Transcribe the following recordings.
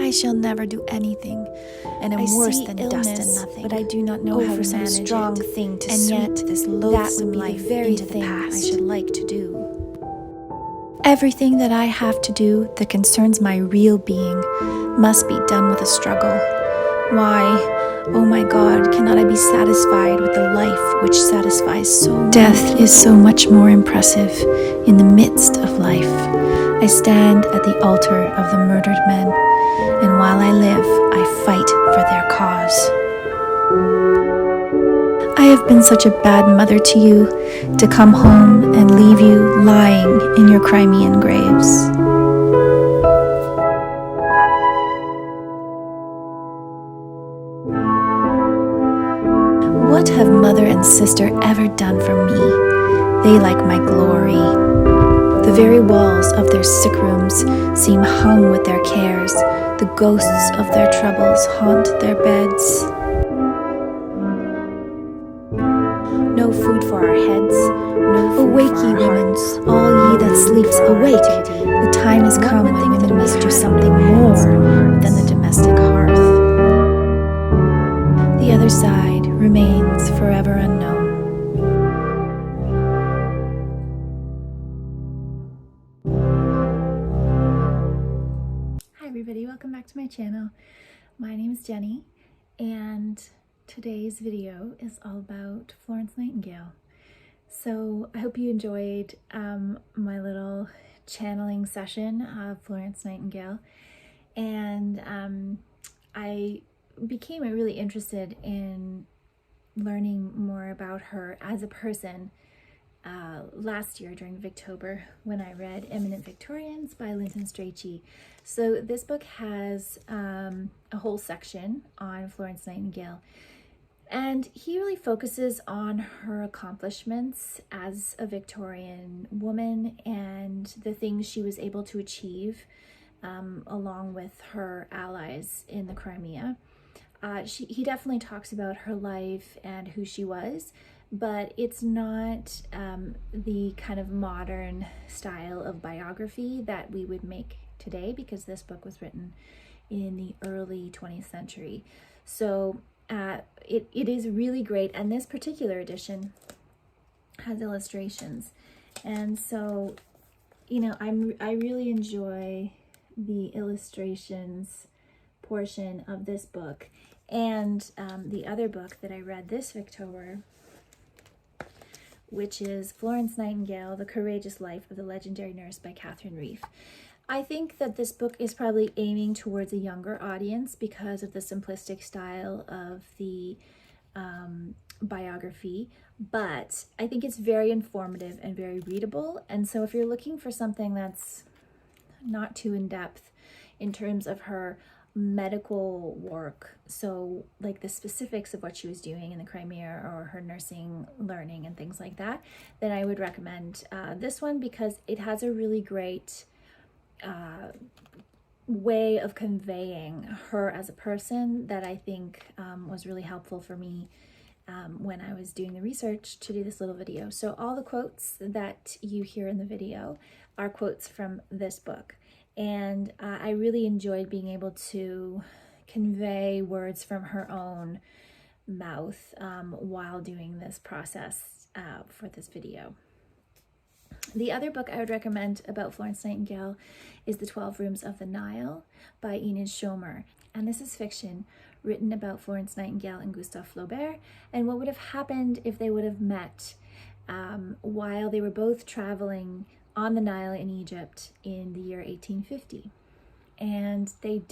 I shall never do anything, and am worse than dust and nothing. But I do not know how to manage strong thing to sweep this loathsome life into the past. I should like to do. Everything that I have to do that concerns my real being must be done with a struggle. Why, oh my God, cannot I be satisfied with the life which satisfies so much? Death is so much more impressive in the midst of life. I stand at the altar of the murdered men, and while I live, I fight for their cause. I have been such a bad mother to you, to come home and leave you lying in your Crimean graves. What have mother and sister ever done for me? They like my glory. The very walls of their sick rooms seem hung with their cares. The ghosts of their troubles haunt their beds. No food for our heads, no food awake, ye women, all ye that sleeps, awake. The time is come when women must do something more than the domestic hearth. The other side remains forever unknown. Hi everybody, welcome back to my channel. My name is Jenny, and today's video is all about Florence Nightingale. So I hope you enjoyed my little channeling session of Florence Nightingale, and I became really interested in learning more about her as a person last year during Victober when I read Eminent Victorians by Lytton and Strachey. So this book has a whole section on Florence Nightingale, and he really focuses on her accomplishments as a Victorian woman and the things she was able to achieve along with her allies in the Crimea. He definitely talks about her life and who she was, but it's not the kind of modern style of biography that we would make today, because this book was written in the early 20th century. So it is really great, and this particular edition has illustrations, and so I really enjoy the illustrations portion of this book. And the other book that I read this October, which is Florence Nightingale, The Courageous Life of the Legendary Nurse by Reef. I think that this book is probably aiming towards a younger audience because of the simplistic style of the biography, but I think it's very informative and very readable. And so if you're looking for something that's not too in-depth in terms of her medical work, so like the specifics of what she was doing in the Crimea or her nursing learning and things like that, then I would recommend this one, because it has a really great way of conveying her as a person that I think was really helpful for me when I was doing the research to do this little video. So all the quotes that you hear in the video are quotes from this book. And I really enjoyed being able to convey words from her own mouth while doing this process for this video. The other book I would recommend about Florence Nightingale is The 12 Rooms of the Nile by Enid Shomer. And this is fiction written about Florence Nightingale and Gustave Flaubert, and what would have happened if they would have met while they were both traveling on the Nile in Egypt in the year 1850. And they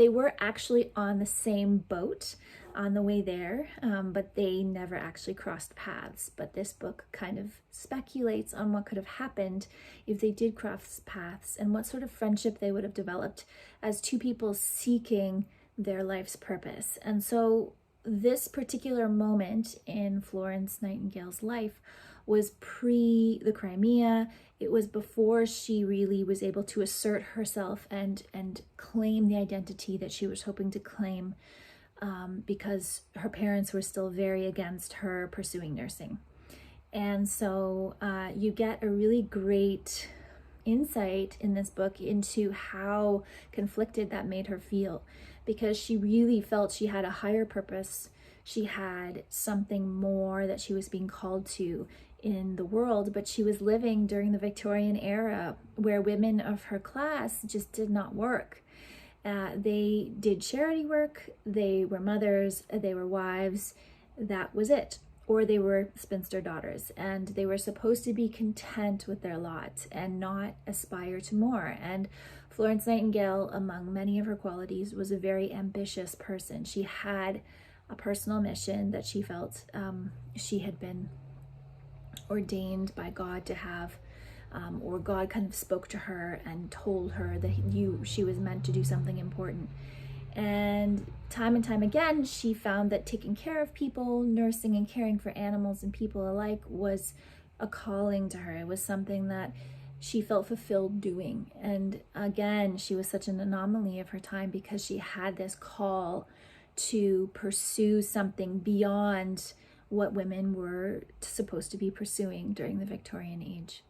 were actually on the same boat on the way there, but they never actually crossed paths. But this book kind of speculates on what could have happened if they did cross paths, and what sort of friendship they would have developed as two people seeking their life's purpose. And so this particular moment in Florence Nightingale's life was pre the Crimea. It was before she really was able to assert herself and claim the identity that she was hoping to claim, because her parents were still very against her pursuing nursing. And so you get a really great insight in this book into how conflicted that made her feel, because she really felt she had a higher purpose. She had something more that she was being called to in the world, but she was living during the Victorian era where women of her class just did not work. They did charity work, they were mothers, they were wives, that was it. Or they were spinster daughters, and they were supposed to be content with their lot and not aspire to more. And Florence Nightingale, among many of her qualities, was a very ambitious person. She had a personal mission that she felt she had been ordained by God to have, or God kind of spoke to her and told her that she was meant to do something important. And time again, she found that taking care of people, nursing and caring for animals and people alike was a calling to her. It was something that she felt fulfilled doing. And again, she was such an anomaly of her time because she had this call to pursue something beyond what women were supposed to be pursuing during the Victorian age.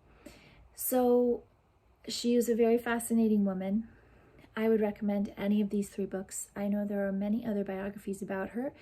So she is a very fascinating woman. I would recommend any of these 3 books. I know there are many other biographies about her.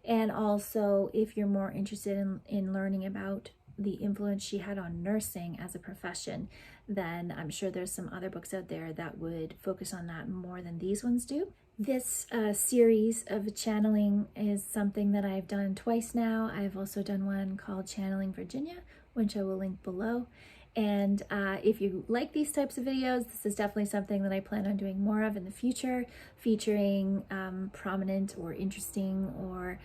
And also, if you're more interested in learning about the influence she had on nursing as a profession, then I'm sure there's some other books out there that would focus on that more than these ones do. This series of channeling is something that I've done twice now. I've also done one called Channeling Virginia, which I will link below. And if you like these types of videos, this is definitely something that I plan on doing more of in the future, featuring prominent or interesting or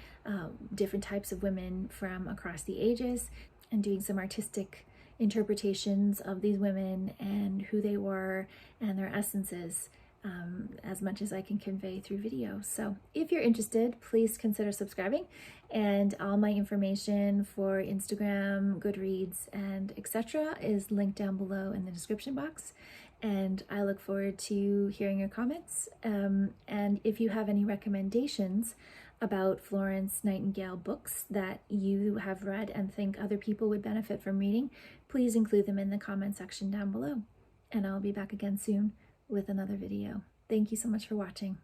different types of women from across the ages, and doing some artistic interpretations of these women and who they were and their essences, as much as I can convey through video. So if you're interested, please consider subscribing, and all my information for Instagram, Goodreads, and etc. is linked down below in the description box. And I look forward to hearing your comments. And if you have any recommendations about Florence Nightingale books that you have read and think other people would benefit from reading, please include them in the comment section down below. And I'll be back again soon with another video. Thank you so much for watching.